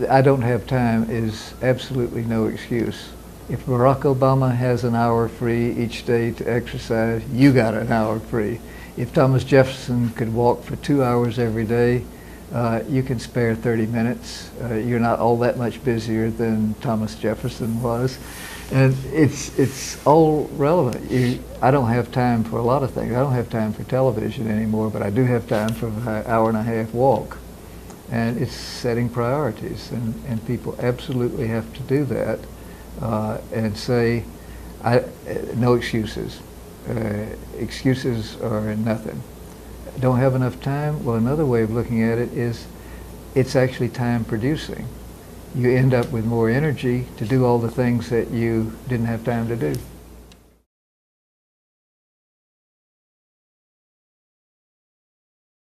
I don't have time is absolutely no excuse. If Barack Obama has an hour free each day to exercise, you got an hour free. If Thomas Jefferson could walk for 2 hours every day, you can spare 30 minutes. You're not all that much busier than Thomas Jefferson was. And it's all relevant. I don't have time for a lot of things. I don't have time for television anymore, but I do have time for an hour and a half walk. And it's setting priorities, and people absolutely have to do that and say, no excuses. Excuses are nothing. Don't have enough time? Well, another way of looking at it is it's actually time producing. You end up with more energy to do all the things that you didn't have time to do.